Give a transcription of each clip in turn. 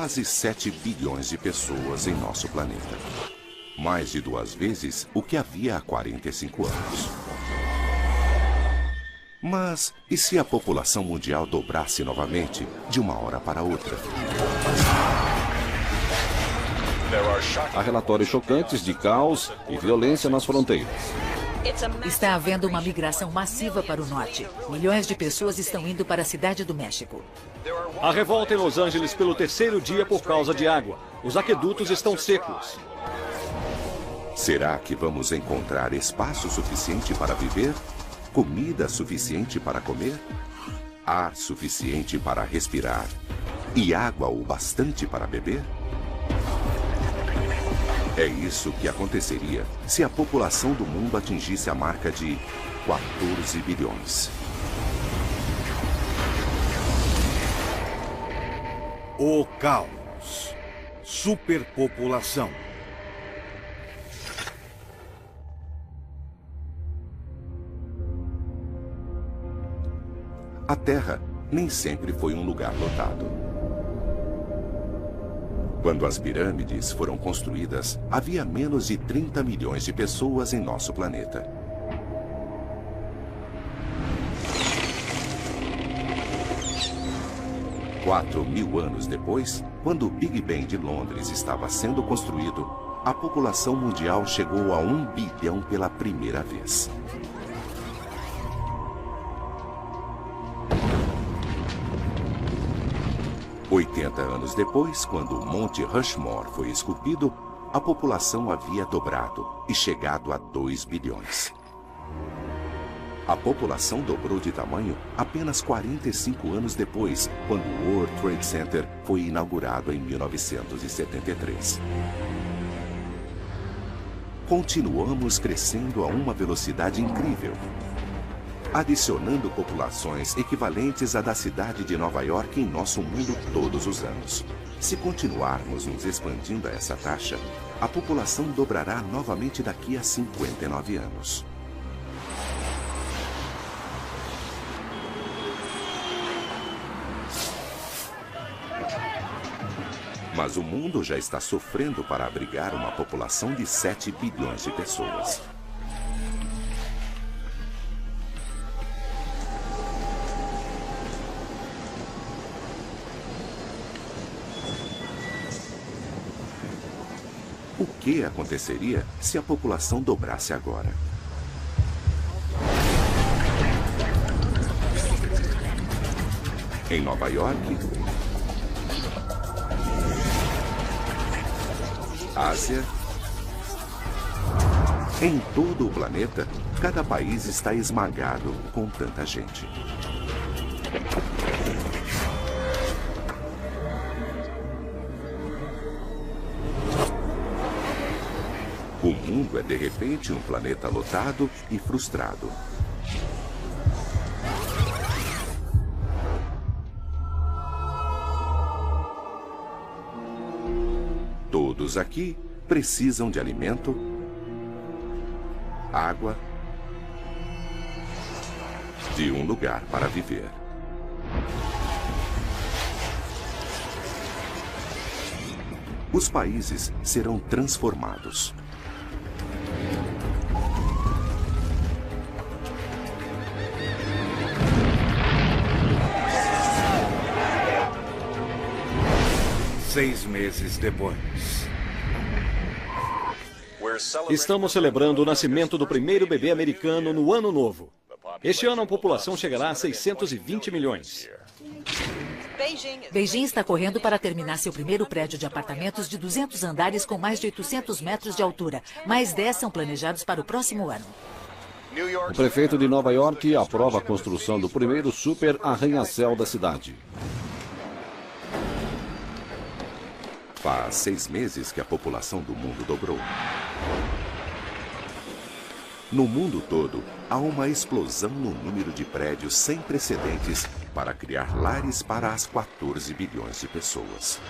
quase 7 bilhões de pessoas em nosso planeta. Mais de 2 vezes o que havia há 45 anos. Mas e se a população mundial dobrasse novamente, de uma hora para outra? Há relatórios chocantes de caos e violência nas fronteiras. Está havendo uma migração massiva para o norte. Milhões de pessoas estão indo para a cidade do México. Há revolta em Los Angeles pelo 3º dia por causa de água. Os aquedutos estão secos. Será que vamos encontrar espaço suficiente para viver? Comida suficiente para comer? Ar suficiente para respirar? E água o bastante para beber? É isso que aconteceria se a população do mundo atingisse a marca de 14 bilhões. O caos. Superpopulação. A Terra nem sempre foi um lugar lotado. Quando as pirâmides foram construídas, havia menos de 30 milhões de pessoas em nosso planeta. Quatro 1000 anos depois, quando o Big Bang de Londres estava sendo construído, a população mundial chegou a 1 bilhão pela primeira vez. $80 anos depois, quando o Monte Rushmore foi esculpido, a população havia dobrado e chegado a 2 bilhões. A população dobrou de tamanho apenas 45 anos depois, quando o World Trade Center foi inaugurado em 1973. Continuamos crescendo a uma velocidade incrível, adicionando populações equivalentes à da cidade de Nova York em nosso mundo todos os anos. Se continuarmos nos expandindo a essa taxa, a população dobrará novamente daqui a 59 anos. Mas o mundo já está sofrendo para abrigar uma população de 7 bilhões de pessoas. O que aconteceria se a população dobrasse agora? Em Nova York, Ásia, em todo o planeta, cada país está esmagado com tanta gente. O mundo é, de repente, um planeta lotado e frustrado. Todos aqui precisam de alimento, água, de um lugar para viver. Os países serão transformados. Seis meses depois. Estamos celebrando o nascimento do primeiro bebê americano no Ano Novo. Este ano a população chegará a 620 milhões. Beijing está correndo para terminar seu primeiro prédio de apartamentos de 200 andares com mais de 800 metros de altura. Mais 10 são planejados para o próximo ano. O prefeito de Nova York aprova a construção do primeiro super arranha-céu da cidade. Faz 6 meses que a população do mundo dobrou. No mundo todo, há uma explosão no número de prédios sem precedentes para criar lares para as 14 bilhões de pessoas.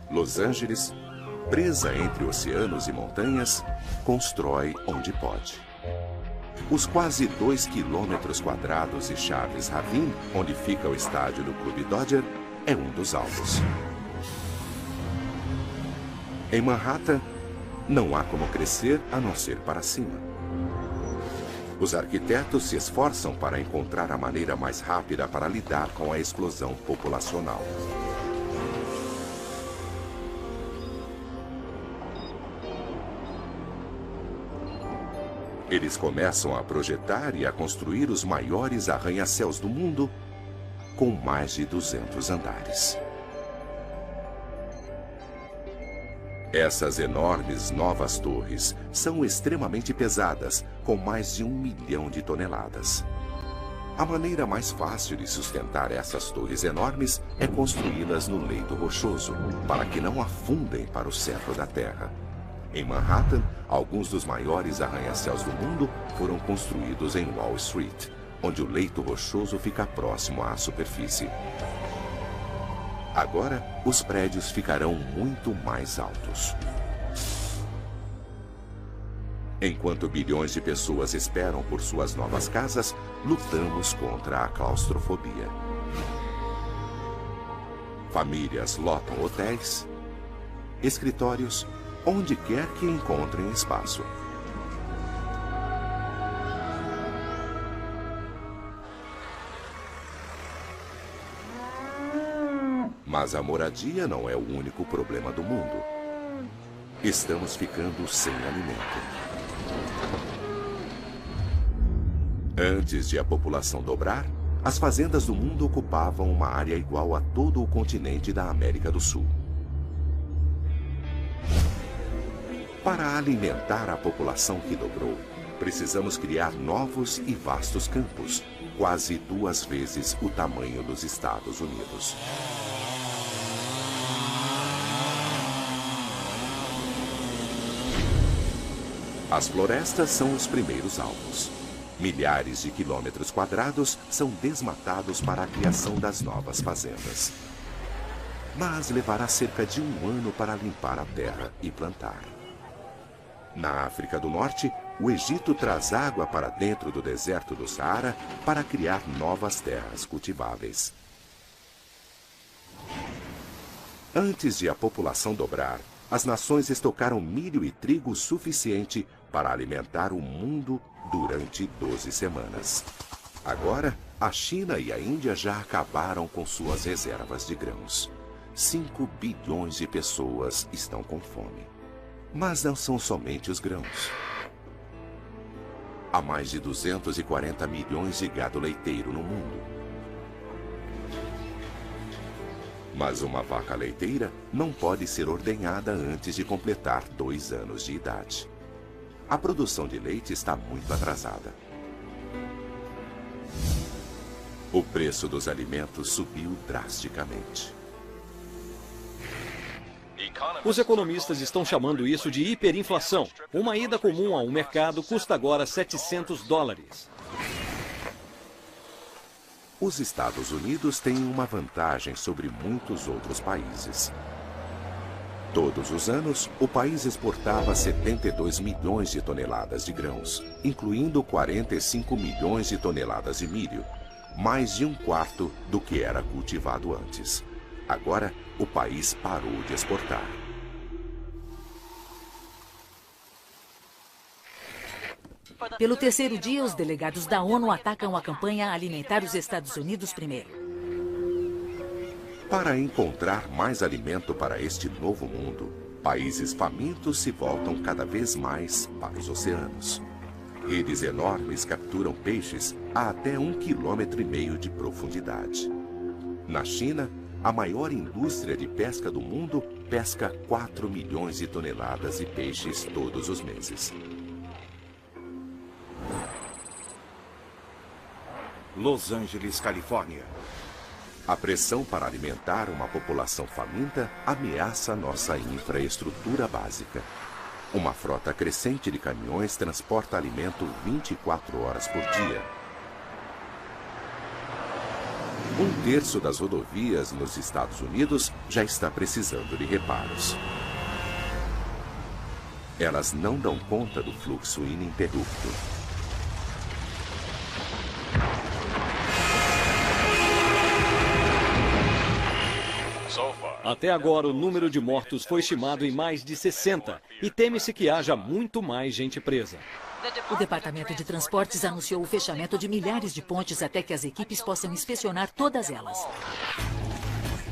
Los Angeles, presa entre oceanos e montanhas, constrói onde pode. Os quase 2 quilômetros quadrados de Chaves Ravine, onde fica o estádio do Clube Dodger, é um dos alvos. Em Manhattan, não há como crescer a não ser para cima. Os arquitetos se esforçam para encontrar a maneira mais rápida para lidar com a explosão populacional. Eles começam a projetar e a construir os maiores arranha-céus do mundo, com mais de 200 andares. Essas enormes novas torres são extremamente pesadas, com mais de 1 milhão de toneladas. A maneira mais fácil de sustentar essas torres enormes é construí-las no leito rochoso, para que não afundem para o centro da Terra. Em Manhattan, alguns dos maiores arranha-céus do mundo foram construídos em Wall Street, onde o leito rochoso fica próximo à superfície. Agora, os prédios ficarão muito mais altos. Enquanto bilhões de pessoas esperam por suas novas casas, lutamos contra a claustrofobia. Famílias lotam hotéis, escritórios, onde quer que encontrem espaço. Mas a moradia não é o único problema do mundo. Estamos ficando sem alimento. Antes de a população dobrar, as fazendas do mundo ocupavam uma área igual a todo o continente da América do Sul. Para alimentar a população que dobrou, precisamos criar novos e vastos campos, quase 2 vezes o tamanho dos Estados Unidos. As florestas são os primeiros alvos. Milhares de quilômetros quadrados são desmatados para a criação das novas fazendas. Mas levará cerca de 1 ano para limpar a terra e plantar. Na África do Norte, o Egito traz água para dentro do deserto do Saara para criar novas terras cultiváveis. Antes de a população dobrar, as nações estocaram milho e trigo suficiente para alimentar o mundo durante 12 semanas. Agora, a China e a Índia já acabaram com suas reservas de grãos. 5 bilhões de pessoas estão com fome. Mas não são somente os grãos. Há mais de 240 milhões de gado leiteiro no mundo. Mas uma vaca leiteira não pode ser ordenhada antes de completar 2 anos de idade. A produção de leite está muito atrasada. O preço dos alimentos subiu drasticamente. Os economistas estão chamando isso de hiperinflação. Uma ida comum a um mercado custa agora $700. Os Estados Unidos têm uma vantagem sobre muitos outros países. Todos os anos, o país exportava 72 milhões de toneladas de grãos, incluindo 45 milhões de toneladas de milho, mais de 1/4 do que era cultivado antes. Agora, o país parou de exportar. Pelo 3º dia, os delegados da ONU atacam a campanha Alimentar os Estados Unidos Primeiro. Para encontrar mais alimento para este novo mundo, países famintos se voltam cada vez mais para os oceanos. Redes enormes capturam peixes a até 1,5 km de profundidade. Na China, a maior indústria de pesca do mundo pesca 4 milhões de toneladas de peixes todos os meses. Los Angeles, Califórnia. A pressão para alimentar uma população faminta ameaça nossa infraestrutura básica. Uma frota crescente de caminhões transporta alimento 24 horas por dia. 1/3 das rodovias nos Estados Unidos já está precisando de reparos. Elas não dão conta do fluxo ininterrupto. Até agora, o número de mortos foi estimado em mais de 60 e teme-se que haja muito mais gente presa. O Departamento de Transportes anunciou o fechamento de milhares de pontes até que as equipes possam inspecionar todas elas.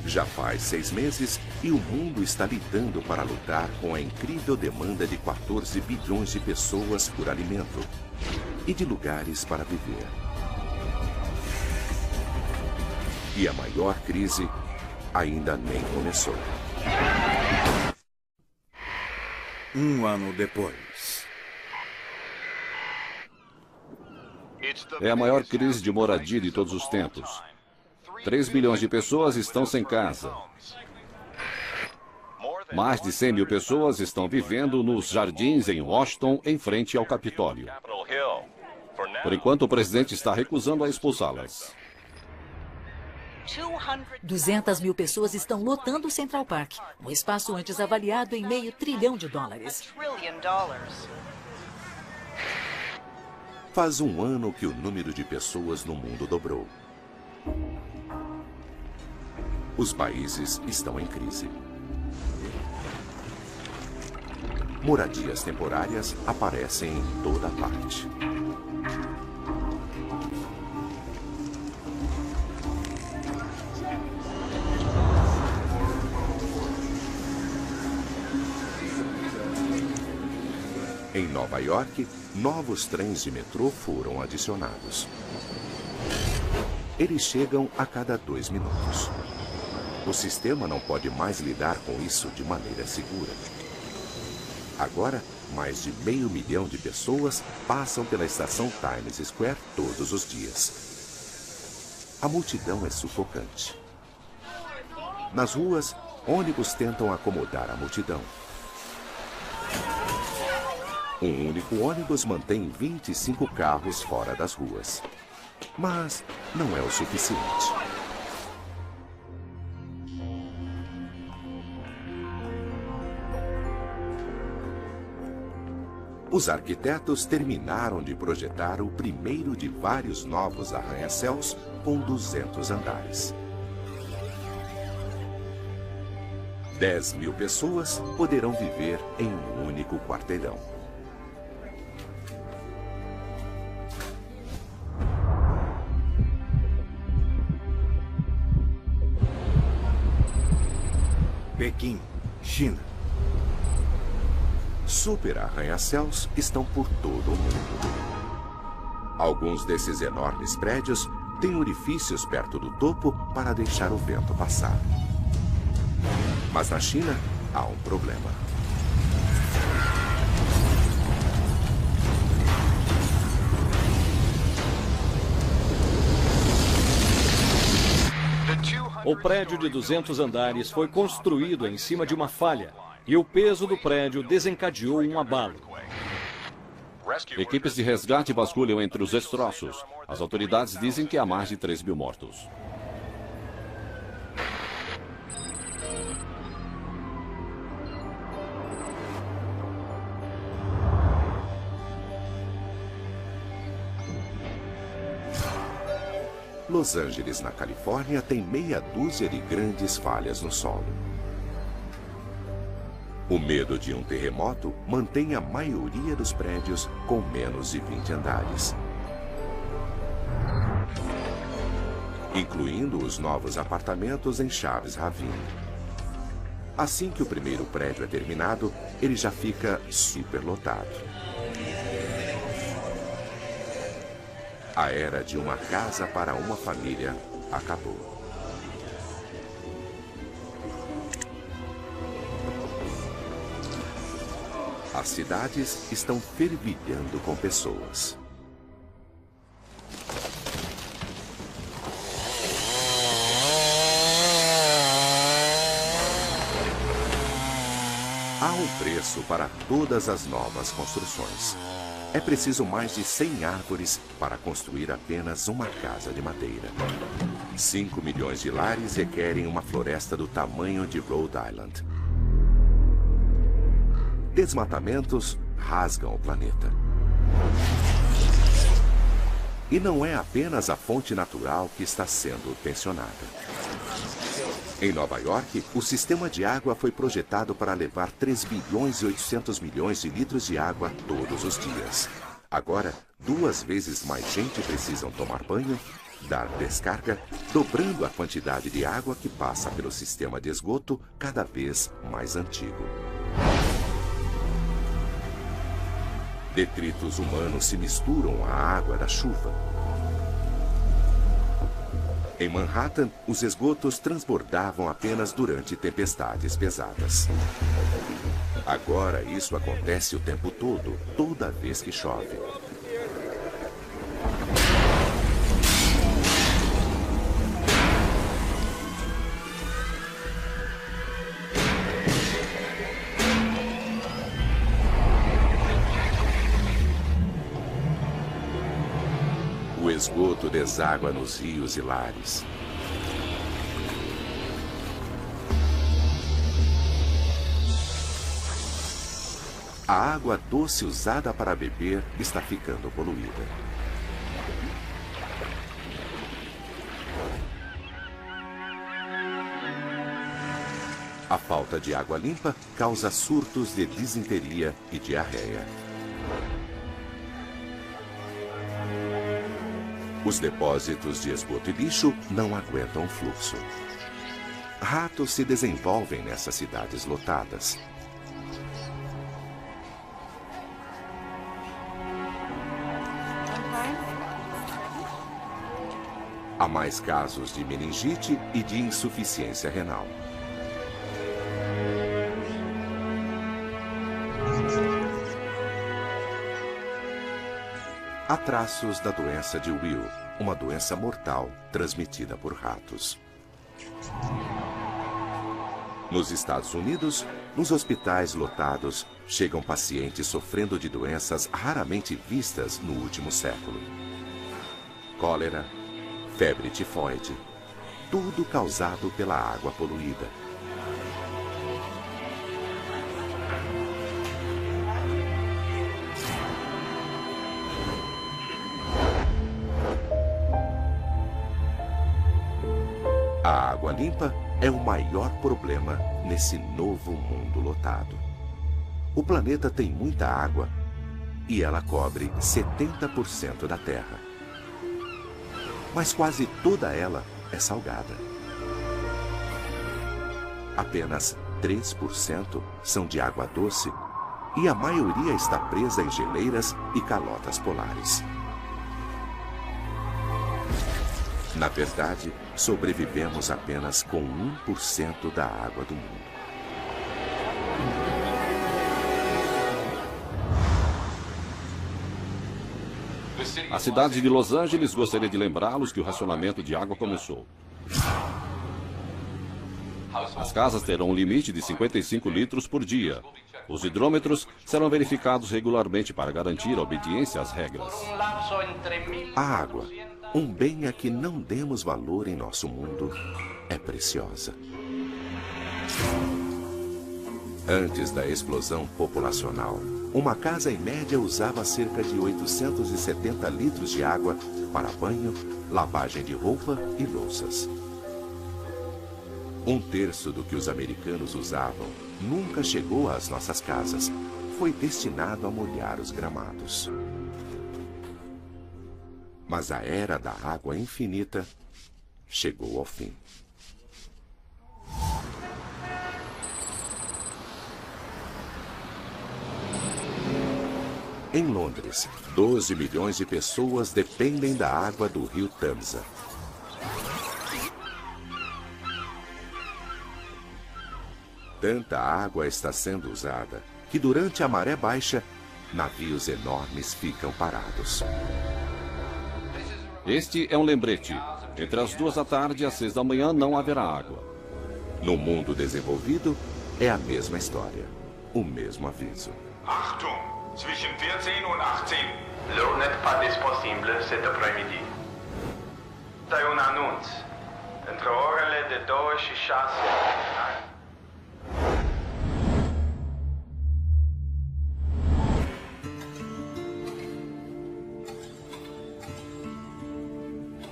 Já faz 6 meses e o mundo está lidando para lutar com a incrível demanda de 14 bilhões de pessoas por alimento e de lugares para viver. E a maior crise ainda nem começou. Um ano depois. É a maior crise de moradia de todos os tempos. 3 bilhões de pessoas estão sem casa. Mais de 100 mil pessoas estão vivendo nos jardins em Washington, em frente ao Capitólio. Por enquanto, o presidente está recusando a expulsá-las. 200 mil pessoas estão lotando o Central Park, um espaço antes avaliado em $500 bilhão. Faz um ano que o número de pessoas no mundo dobrou. Os países estão em crise. Moradias temporárias aparecem em toda parte. Em Nova York, novos trens de metrô foram adicionados. Eles chegam a cada 2 minutos. O sistema não pode mais lidar com isso de maneira segura. Agora, mais de 500 mil de pessoas passam pela estação Times Square todos os dias. A multidão é sufocante. Nas ruas, ônibus tentam acomodar a multidão. Um único ônibus mantém 25 carros fora das ruas. Mas não é o suficiente. Os arquitetos terminaram de projetar o primeiro de vários novos arranha-céus com 200 andares. 10 mil pessoas poderão viver em um único quarteirão. Pequim, China. Super arranha-céus estão por todo o mundo. Alguns desses enormes prédios têm orifícios perto do topo para deixar o vento passar. Mas na China há um problema. O prédio de 200 andares foi construído em cima de uma falha e o peso do prédio desencadeou um abalo. Equipes de resgate vasculham entre os destroços. As autoridades dizem que há mais de 3 mil mortos. Los Angeles, na Califórnia, tem meia dúzia de grandes falhas no solo. O medo de um terremoto mantém a maioria dos prédios com menos de 20 andares, incluindo os novos apartamentos em Chaves Ravine. Assim que o primeiro prédio é terminado, ele já fica superlotado. A era de uma casa para uma família acabou. As cidades estão fervilhando com pessoas. Há um preço para todas as novas construções. É preciso mais de 100 árvores para construir apenas uma casa de madeira. 5 milhões de lares requerem uma floresta do tamanho de Rhode Island. Desmatamentos rasgam o planeta. E não é apenas a fonte natural que está sendo tensionada. Em Nova York, o sistema de água foi projetado para levar 3 bilhões e 800 milhões de litros de água todos os dias. Agora, 2 vezes mais gente precisam tomar banho, dar descarga, dobrando a quantidade de água que passa pelo sistema de esgoto cada vez mais antigo. Detritos humanos se misturam à água da chuva. Em Manhattan, os esgotos transbordavam apenas durante tempestades pesadas. Agora isso acontece o tempo todo, toda vez que chove. O esgoto deságua nos rios e lares. A água doce usada para beber está ficando poluída. A falta de água limpa causa surtos de disenteria e diarreia. Os depósitos de esgoto e lixo não aguentam o fluxo. Ratos se desenvolvem nessas cidades lotadas. Há mais casos de meningite e de insuficiência renal. Há traços da doença de Will, uma doença mortal transmitida por ratos. Nos Estados Unidos, nos hospitais lotados, chegam pacientes sofrendo de doenças raramente vistas no último século. Cólera, febre tifoide, tudo causado pela água poluída. A água limpa é o maior problema nesse novo mundo lotado. O planeta tem muita água e ela cobre 70% da Terra. Mas quase toda ela é salgada. Apenas 3% são de água doce e a maioria está presa em geleiras e calotas polares. Na verdade, sobrevivemos apenas com 1% da água do mundo. A cidade de Los Angeles gostaria de lembrá-los que o racionamento de água começou. As casas terão um limite de 55 litros por dia. Os hidrômetros serão verificados regularmente para garantir a obediência às regras. A água, um bem a que não demos valor em nosso mundo, é preciosa. Antes da explosão populacional, uma casa em média usava cerca de 870 litros de água para banho, lavagem de roupa e louças. 1/3 do que os americanos usavam nunca chegou às nossas casas. Foi destinado a molhar os gramados. Mas a era da água infinita chegou ao fim. Em Londres, 12 milhões de pessoas dependem da água do rio Tamsa. Tanta água está sendo usada que durante a maré baixa, navios enormes ficam parados. Este é um lembrete. Entre as 2 da tarde e as 6 da manhã não haverá água. No mundo desenvolvido, é a mesma história, o mesmo aviso. Achtung! Zwischen 14 und 18. L'eau n'est pas disponible cet après-midi. Tem um anúncio. Entre orele de 2 e 6.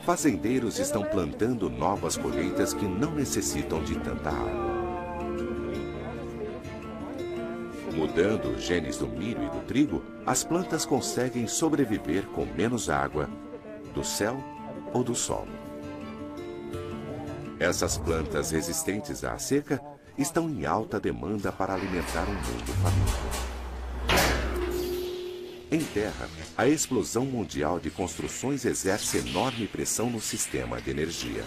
Fazendeiros estão plantando novas colheitas que não necessitam de tanta água. Mudando os genes do milho e do trigo, as plantas conseguem sobreviver com menos água, do céu ou do solo. Essas plantas resistentes à seca estão em alta demanda para alimentar um mundo faminto. Em terra, a explosão mundial de construções exerce enorme pressão no sistema de energia.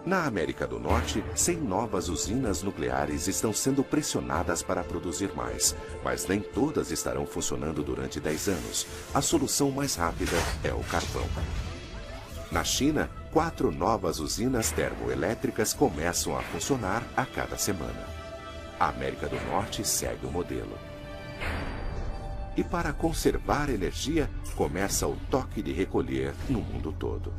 Na América do Norte, 100 novas usinas nucleares estão sendo pressionadas para produzir mais, mas nem todas estarão funcionando durante 10 anos. A solução mais rápida é o carvão. Na China, 4 novas usinas termoelétricas começam a funcionar a cada semana. A América do Norte segue o modelo. E para conservar energia, começa o toque de recolher no mundo todo.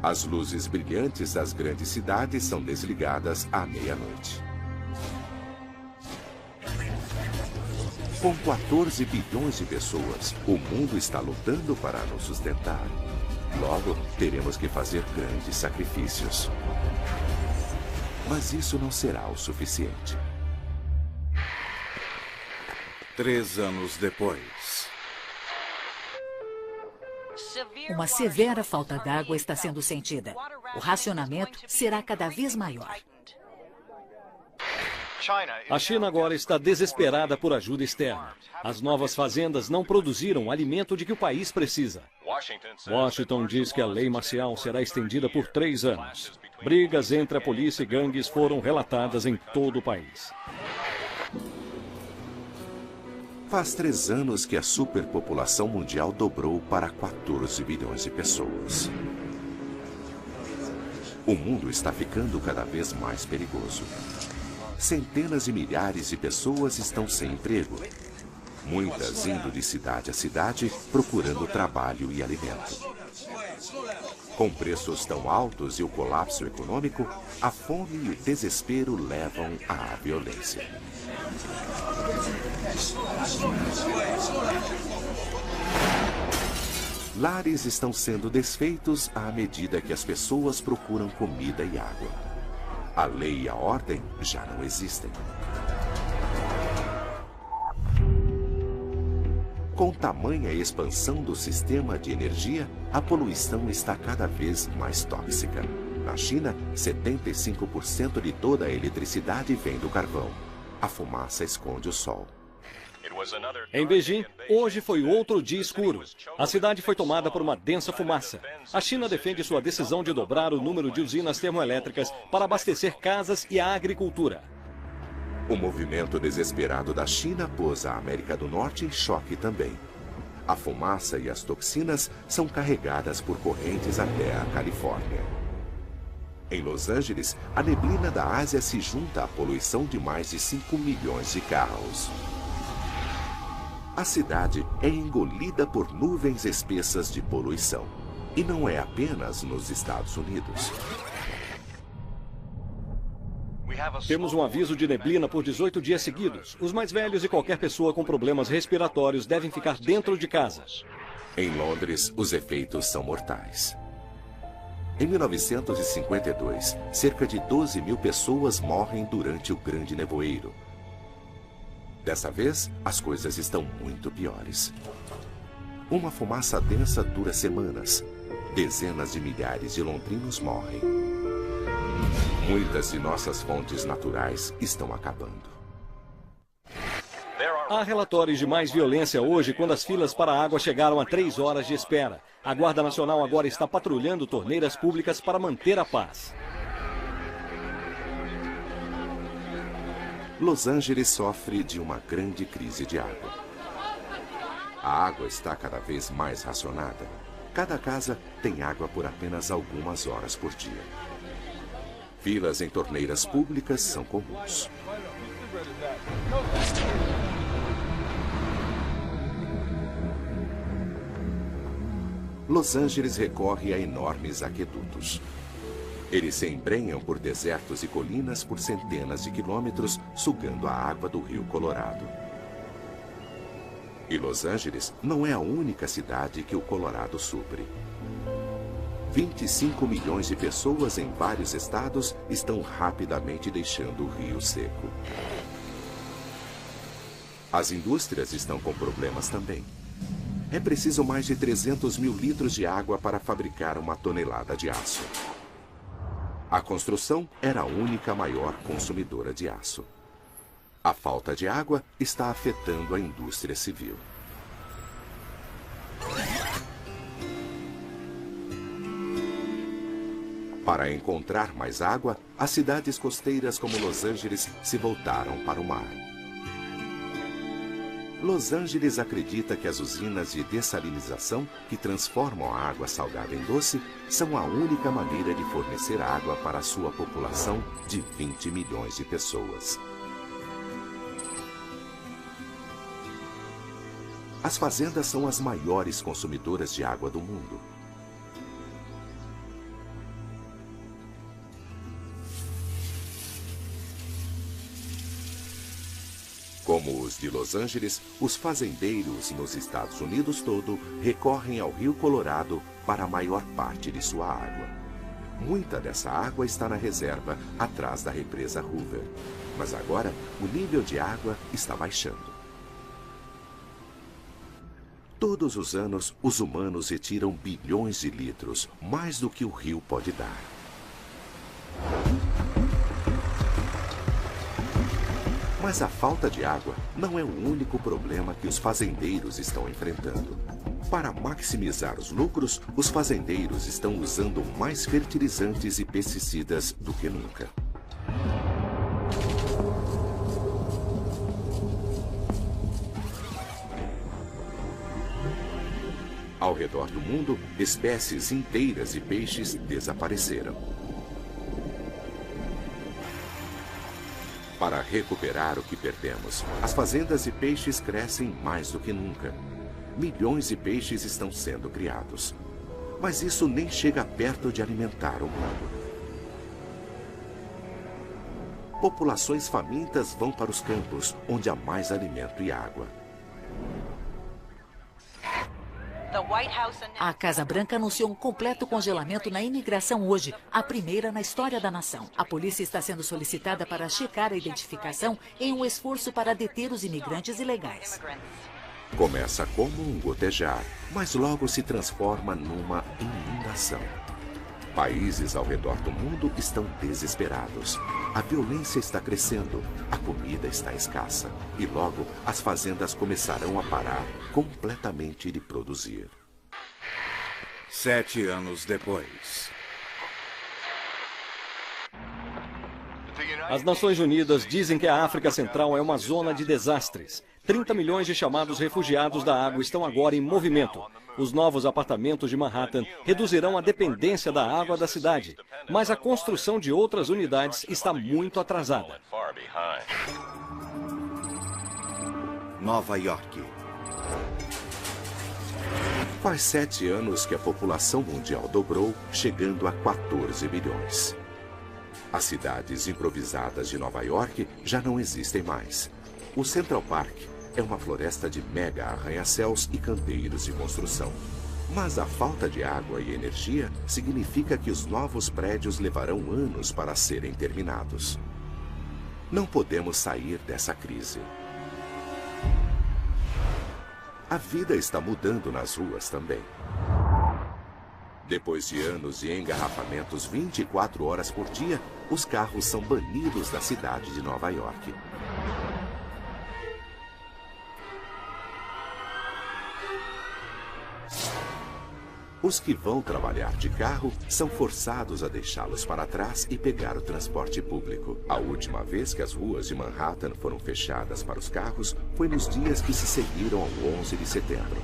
As luzes brilhantes das grandes cidades são desligadas à meia-noite. Com 14 bilhões de pessoas, o mundo está lutando para nos sustentar. Logo, teremos que fazer grandes sacrifícios. Mas isso não será o suficiente. 3 anos depois. Uma severa falta d'água está sendo sentida. O racionamento será cada vez maior. A China agora está desesperada por ajuda externa. As novas fazendas não produziram o alimento de que o país precisa. Washington diz que a lei marcial será estendida por 3 anos. Brigas entre a polícia e gangues foram relatadas em todo o país. Faz 3 anos que a superpopulação mundial dobrou para 14 bilhões de pessoas. O mundo está ficando cada vez mais perigoso. Centenas de milhares de pessoas estão sem emprego. Muitas indo de cidade a cidade procurando trabalho e alimento. Com preços tão altos e o colapso econômico, a fome e o desespero levam à violência. Lares estão sendo desfeitos à medida que as pessoas procuram comida e água. A lei e a ordem já não existem. Com tamanha expansão do sistema de energia, a poluição está cada vez mais tóxica. Na China, 75% de toda a eletricidade vem do carvão. A fumaça esconde o sol. Em Beijing, hoje foi outro dia escuro. A cidade foi tomada por uma densa fumaça. A China defende sua decisão de dobrar o número de usinas termoelétricas para abastecer casas e a agricultura. O movimento desesperado da China pôs a América do Norte em choque também. A fumaça e as toxinas são carregadas por correntes até a Califórnia. Em Los Angeles, a neblina da Ásia se junta à poluição de mais de 5 milhões de carros. A cidade é engolida por nuvens espessas de poluição. E não é apenas nos Estados Unidos. Temos um aviso de neblina por 18 dias seguidos. Os mais velhos e qualquer pessoa com problemas respiratórios devem ficar dentro de casa. Em Londres, os efeitos são mortais. Em 1952, cerca de 12 mil pessoas morrem durante o Grande Nevoeiro. Dessa vez, as coisas estão muito piores. Uma fumaça densa dura semanas. Dezenas de milhares de londrinos morrem. Muitas de nossas fontes naturais estão acabando. Há relatórios de mais violência hoje quando as filas para a água chegaram a 3 horas de espera. A Guarda Nacional agora está patrulhando torneiras públicas para manter a paz. Los Angeles sofre de uma grande crise de água. A água está cada vez mais racionada. Cada casa tem água por apenas algumas horas por dia. Filas em torneiras públicas são comuns. Los Angeles recorre a enormes aquedutos. Eles se embrenham por desertos e colinas por centenas de quilômetros, sugando a água do rio Colorado. E Los Angeles não é a única cidade que o Colorado supre. 25 milhões de pessoas em vários estados estão rapidamente deixando o rio seco. As indústrias estão com problemas também. É preciso mais de 300 mil litros de água para fabricar uma tonelada de aço. A construção era a única maior consumidora de aço. A falta de água está afetando a indústria civil. Para encontrar mais água, as cidades costeiras como Los Angeles se voltaram para o mar. Los Angeles acredita que as usinas de dessalinização, que transformam a água salgada em doce, são a única maneira de fornecer água para a sua população de 20 milhões de pessoas. As fazendas são as maiores consumidoras de água do mundo. Como os de Los Angeles, os fazendeiros nos Estados Unidos todo recorrem ao rio Colorado para a maior parte de sua água. Muita dessa água está na reserva, atrás da represa Hoover. Mas agora, o nível de água está baixando. Todos os anos, os humanos retiram bilhões de litros, mais do que o rio pode dar. Mas a falta de água não é o único problema que os fazendeiros estão enfrentando. Para maximizar os lucros, os fazendeiros estão usando mais fertilizantes e pesticidas do que nunca. Ao redor do mundo, espécies inteiras de peixes desapareceram. Para recuperar o que perdemos, as fazendas de peixes crescem mais do que nunca. Milhões de peixes estão sendo criados. Mas isso nem chega perto de alimentar o mundo. Populações famintas vão para os campos, onde há mais alimento e água. A Casa Branca anunciou um completo congelamento na imigração hoje, a primeira na história da nação. A polícia está sendo solicitada para checar a identificação em um esforço para deter os imigrantes ilegais. Começa como um gotejar, mas logo se transforma numa inundação. Países ao redor do mundo estão desesperados. A violência está crescendo, a comida está escassa e logo as fazendas começarão a parar completamente de produzir. 7 anos depois. As Nações Unidas dizem que a África Central é uma zona de desastres. 30 milhões de chamados refugiados da água estão agora em movimento. Os novos apartamentos de Manhattan reduzirão a dependência da água da cidade, mas a construção de outras unidades está muito atrasada. Nova York. Faz 7 anos que a população mundial dobrou, chegando a 14 bilhões. As cidades improvisadas de Nova York já não existem mais. O Central Park é uma floresta de mega arranha-céus e canteiros de construção. Mas a falta de água e energia significa que os novos prédios levarão anos para serem terminados. Não podemos sair dessa crise. A vida está mudando nas ruas também. Depois de anos de engarrafamentos 24 horas por dia, os carros são banidos da cidade de Nova York. Os que vão trabalhar de carro são forçados a deixá-los para trás e pegar o transporte público. A última vez que as ruas de Manhattan foram fechadas para os carros foi nos dias que se seguiram ao 11 de setembro.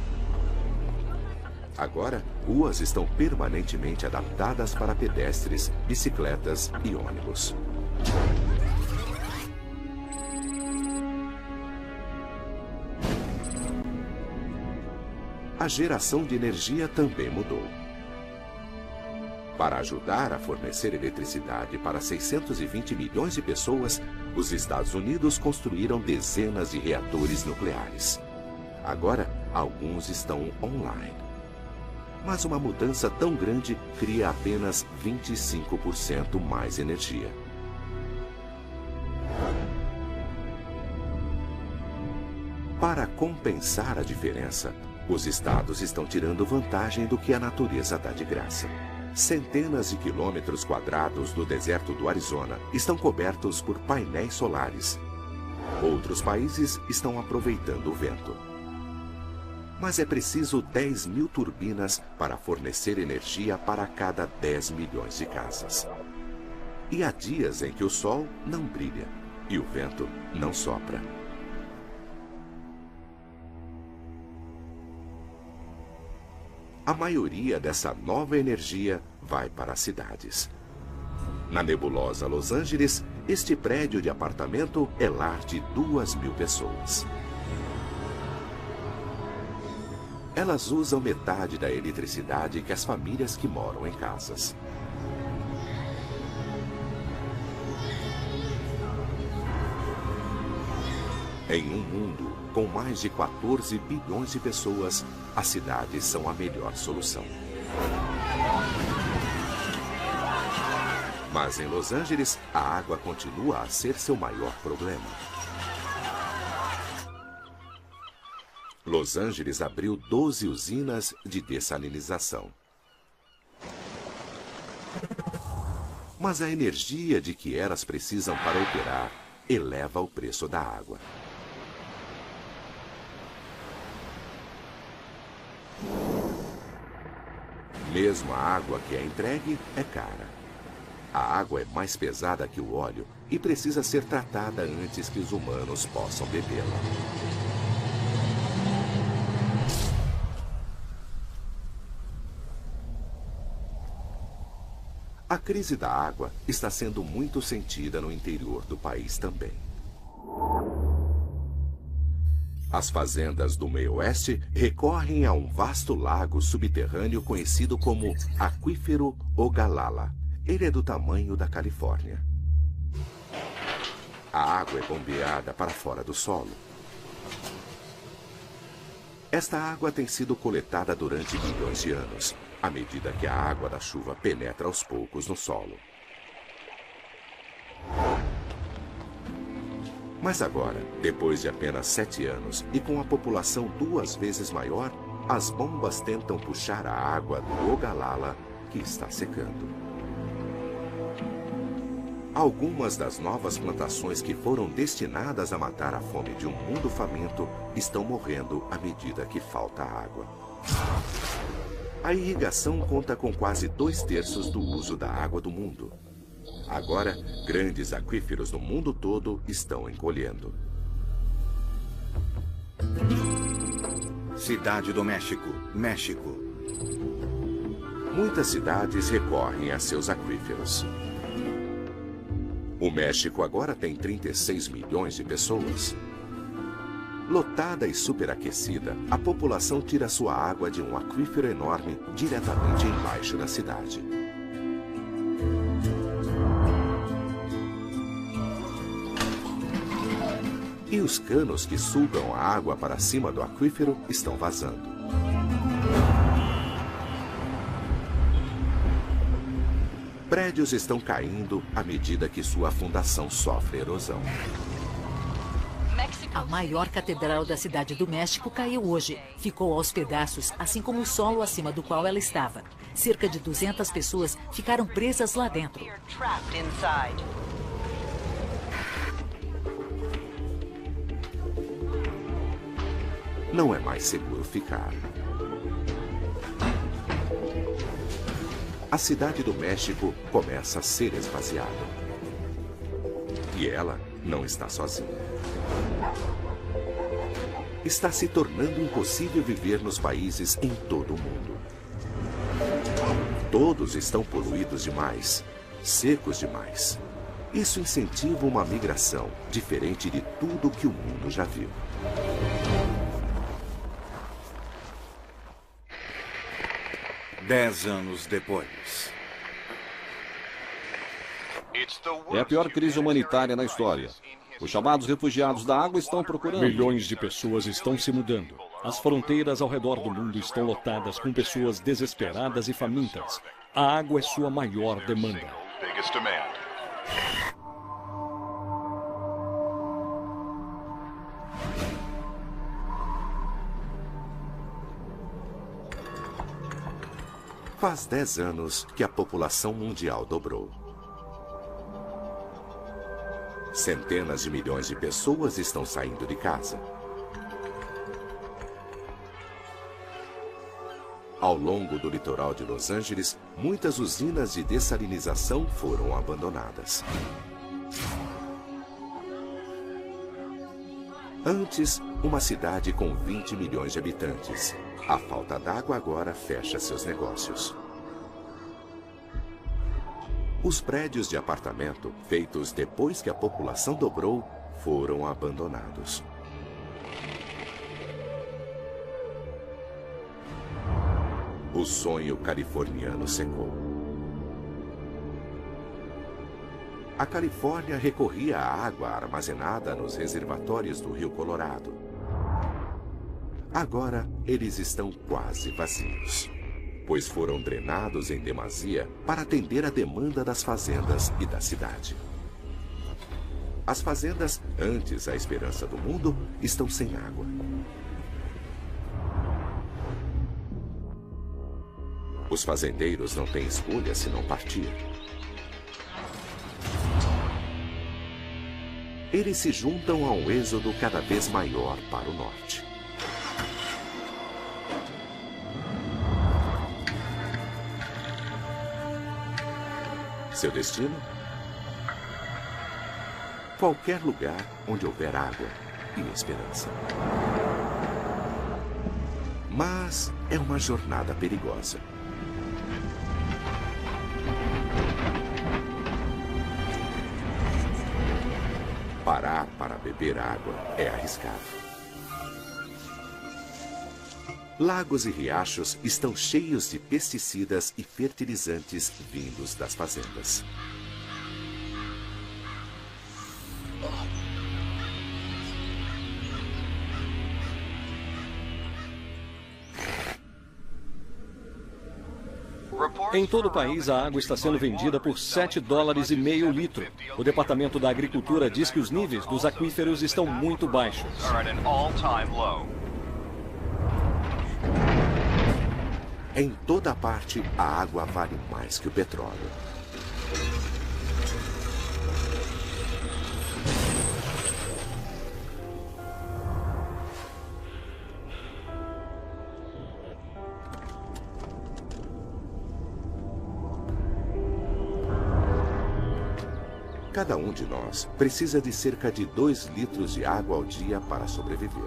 Agora, ruas estão permanentemente adaptadas para pedestres, bicicletas e ônibus. a geração de energia também mudou. Para ajudar a fornecer eletricidade para 620 milhões de pessoas, os Estados Unidos construíram dezenas de reatores nucleares. Agora, alguns estão online. Mas uma mudança tão grande cria apenas 25% mais energia. Para compensar a diferença, os estados estão tirando vantagem do que a natureza dá de graça. Centenas de quilômetros quadrados do deserto do Arizona estão cobertos por painéis solares. Outros países estão aproveitando o vento. Mas é preciso 10 mil turbinas para fornecer energia para cada 10 milhões de casas. E há dias em que o sol não brilha e o vento não sopra. A maioria dessa nova energia vai para as cidades. Na nebulosa Los Angeles, este prédio de apartamento é lar de 2.000 pessoas. Elas usam metade da eletricidade que as famílias que moram em casas. Em um mundo com mais de 14 bilhões de pessoas, as cidades são a melhor solução. Mas em Los Angeles, a água continua a ser seu maior problema. Los Angeles abriu 12 usinas de dessalinização. Mas a energia de que elas precisam para operar eleva o preço da água. Mesmo a água que é entregue é cara. A água é mais pesada que o óleo e precisa ser tratada antes que os humanos possam bebê-la. A crise da água está sendo muito sentida no interior do país também. As fazendas do meio-oeste recorrem a um vasto lago subterrâneo conhecido como Aquífero Ogallala. Ele é do tamanho da Califórnia. A água é bombeada para fora do solo. Esta água tem sido coletada durante milhões de anos, à medida que a água da chuva penetra aos poucos no solo. Mas agora, depois de apenas 7 anos e com a população 2 vezes maior, as bombas tentam puxar a água do Ogallala, que está secando. Algumas das novas plantações que foram destinadas a matar a fome de um mundo faminto estão morrendo à medida que falta água. A irrigação conta com quase 2/3 do uso da água do mundo. Agora, grandes aquíferos no mundo todo estão encolhendo. Cidade do México, México. Muitas cidades recorrem a seus aquíferos. O México agora tem 36 milhões de pessoas. Lotada e superaquecida, a população tira sua água de um aquífero enorme diretamente embaixo da cidade. E os canos que sugam a água para cima do aquífero estão vazando. Prédios estão caindo à medida que sua fundação sofre erosão. A maior catedral da cidade do México caiu hoje. Ficou aos pedaços, assim como o solo acima do qual ela estava. Cerca de 200 pessoas ficaram presas lá dentro. Não é mais seguro ficar. A cidade do México começa a ser esvaziada. E ela não está sozinha. Está se tornando impossível viver nos países em todo o mundo. Todos estão poluídos demais, secos demais. Isso incentiva uma migração diferente de tudo que o mundo já viu. 10 anos depois. É a pior crise humanitária na história. Os chamados refugiados da água estão procurando. Milhões de pessoas estão se mudando. As fronteiras ao redor do mundo estão lotadas com pessoas desesperadas e famintas. A água é sua maior demanda. Faz 10 anos que a população mundial dobrou. Centenas de milhões de pessoas estão saindo de casa. Ao longo do litoral de Los Angeles, muitas usinas de dessalinização foram abandonadas. Antes, uma cidade com 20 milhões de habitantes. A falta d'água agora fecha seus negócios. Os prédios de apartamento, feitos depois que a população dobrou, foram abandonados. O sonho californiano secou. A Califórnia recorria à água armazenada nos reservatórios do Rio Colorado. Agora, eles estão quase vazios, pois foram drenados em demasia para atender a demanda das fazendas e da cidade. As fazendas, antes a esperança do mundo, estão sem água. Os fazendeiros não têm escolha senão partir. Eles se juntam a um êxodo cada vez maior para o norte. Seu destino? Qualquer lugar onde houver água e esperança. Mas é uma jornada perigosa. Parar para beber água é arriscado. Lagos e riachos estão cheios de pesticidas e fertilizantes vindos das fazendas. Em todo o país, a água está sendo vendida por $7,50 o litro. O Departamento da Agricultura diz que os níveis dos aquíferos estão muito baixos. Em toda parte, a água vale mais que o petróleo. Cada um de nós precisa de cerca de 2 litros de água ao dia para sobreviver.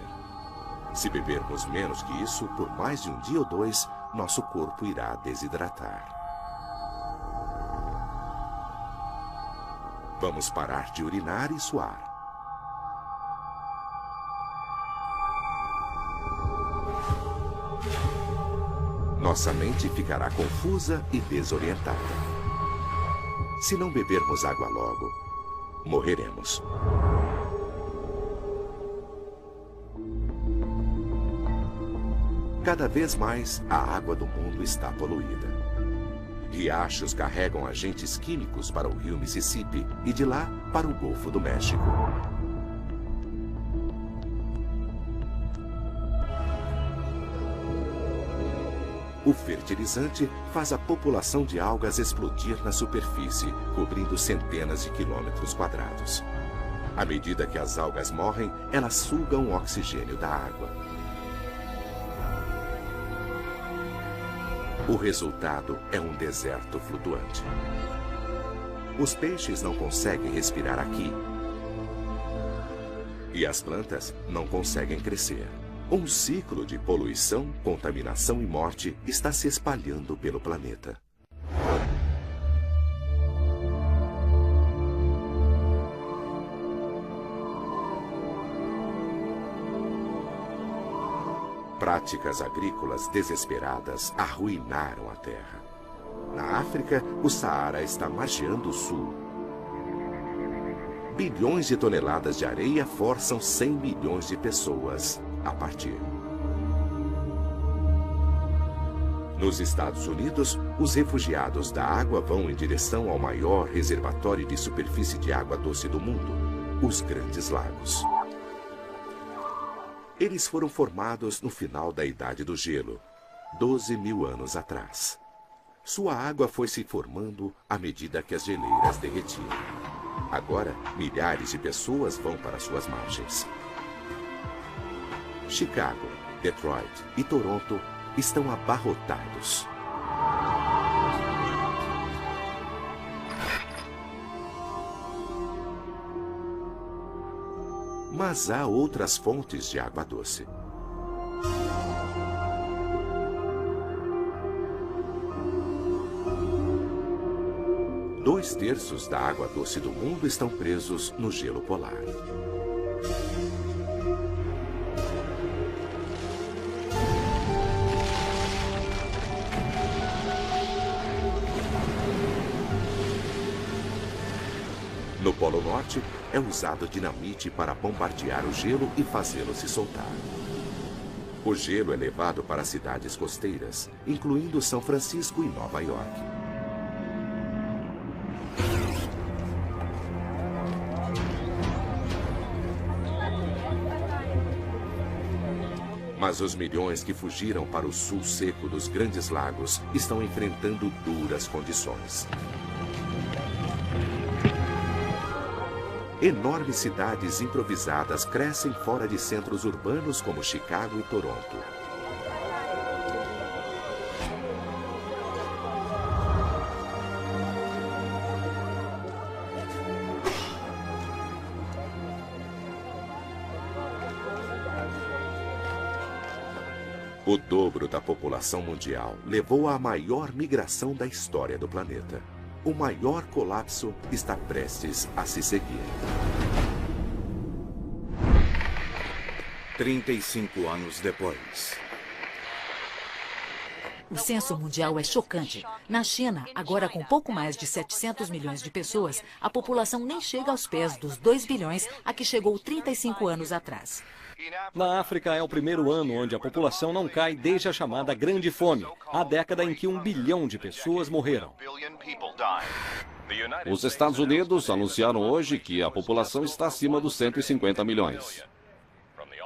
Se bebermos menos que isso por mais de um dia ou 2, nosso corpo irá desidratar. Vamos parar de urinar e suar. Nossa mente ficará confusa e desorientada. Se não bebermos água logo, morreremos. Cada vez mais, a água do mundo está poluída. Riachos carregam agentes químicos para o rio Mississippi e de lá para o Golfo do México. O fertilizante faz a população de algas explodir na superfície, cobrindo centenas de quilômetros quadrados. À medida que as algas morrem, elas sugam o oxigênio da água. O resultado é um deserto flutuante. Os peixes não conseguem respirar aqui. E as plantas não conseguem crescer. Um ciclo de poluição, contaminação e morte está se espalhando pelo planeta. Práticas agrícolas desesperadas arruinaram a terra. Na África, o Saara está margeando o sul. Bilhões de toneladas de areia forçam 100 milhões de pessoas a partir. Nos Estados Unidos, os refugiados da água vão em direção ao maior reservatório de superfície de água doce do mundo, os Grandes Lagos. Eles foram formados no final da Idade do Gelo, 12 mil anos atrás. Sua água foi se formando à medida que as geleiras derretiam. Agora, milhares de pessoas vão para suas margens. Chicago, Detroit e Toronto estão abarrotados. Mas há outras fontes de água doce. Dois terços da água doce do mundo estão presos no gelo polar. No Polo Norte, é usado dinamite para bombardear o gelo e fazê-lo se soltar. O gelo é levado para cidades costeiras, incluindo São Francisco e Nova York. Mas os milhões que fugiram para o sul seco dos Grandes Lagos estão enfrentando duras condições. Enormes cidades improvisadas crescem fora de centros urbanos como Chicago e Toronto. O dobro da população mundial levou à maior migração da história do planeta. O maior colapso está prestes a se seguir. 35 anos depois. O censo mundial é chocante. Na China, agora com pouco mais de 700 milhões de pessoas, a população nem chega aos pés dos 2 bilhões a que chegou 35 anos atrás. Na África é o primeiro ano onde a população não cai desde a chamada Grande Fome, a década em que 1 bilhão de pessoas morreram. Os Estados Unidos anunciaram hoje que a população está acima dos 150 milhões.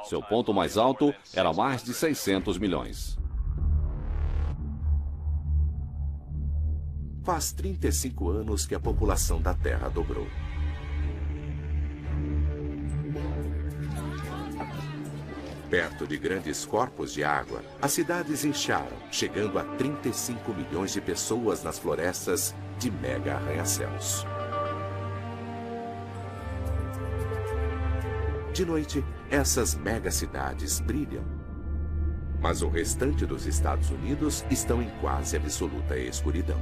Seu ponto mais alto era mais de 600 milhões. Faz 35 anos que a população da Terra dobrou. Perto de grandes corpos de água, as cidades incharam, chegando a 35 milhões de pessoas nas florestas de mega arranha-céus. De noite, essas megacidades brilham. Mas o restante dos Estados Unidos estão em quase absoluta escuridão.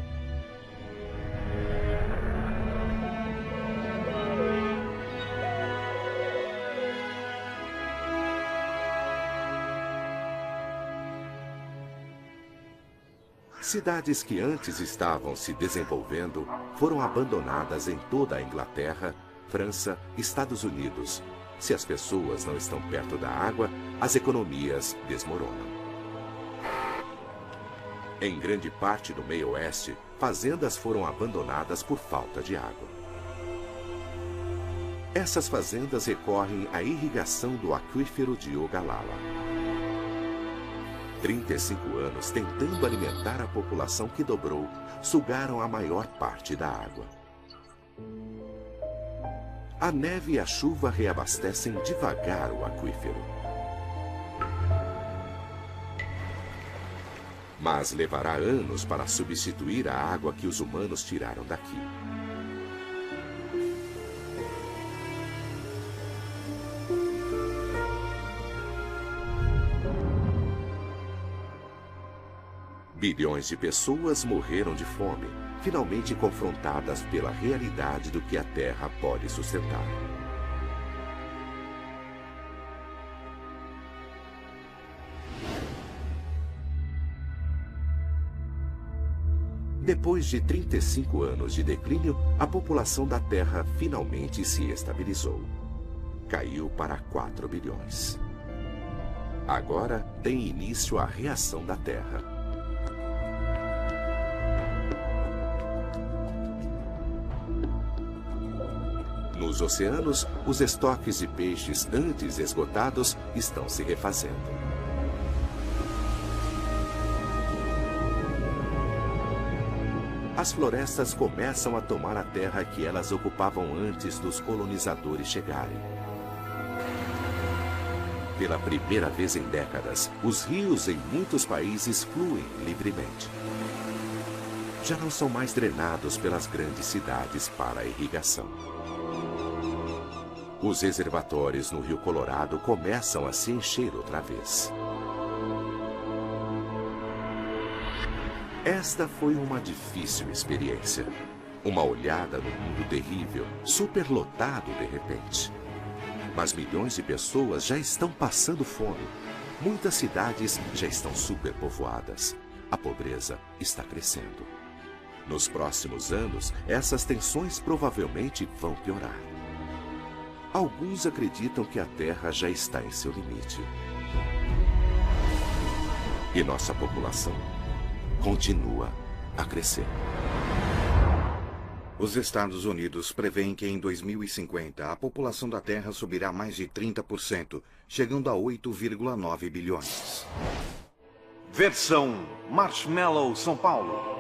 Cidades que antes estavam se desenvolvendo foram abandonadas em toda a Inglaterra, França, Estados Unidos. Se as pessoas não estão perto da água, as economias desmoronam. Em grande parte do meio-oeste, fazendas foram abandonadas por falta de água. Essas fazendas recorrem à irrigação do aquífero de Ogallala. 35 anos tentando alimentar a população que dobrou, sugaram a maior parte da água. A neve e a chuva reabastecem devagar o aquífero. Mas levará anos para substituir a água que os humanos tiraram daqui. Bilhões de pessoas morreram de fome, finalmente confrontadas pela realidade do que a Terra pode sustentar. Depois de 35 anos de declínio, a população da Terra finalmente se estabilizou. Caiu para 4 bilhões. Agora tem início a reação da Terra. Nos oceanos, os estoques de peixes antes esgotados estão se refazendo. As florestas começam a tomar a terra que elas ocupavam antes dos colonizadores chegarem. Pela primeira vez em décadas, os rios em muitos países fluem livremente. Já não são mais drenados pelas grandes cidades para a irrigação. Os reservatórios no Rio Colorado começam a se encher outra vez. Esta foi uma difícil experiência. Uma olhada no mundo terrível, superlotado de repente. Mas milhões de pessoas já estão passando fome. Muitas cidades já estão superpovoadas. A pobreza está crescendo. Nos próximos anos, essas tensões provavelmente vão piorar. Alguns acreditam que a Terra já está em seu limite. E nossa população continua a crescer. Os Estados Unidos prevêem que em 2050 a população da Terra subirá mais de 30%, chegando a 8,9 bilhões. Versão Marshmallow São Paulo.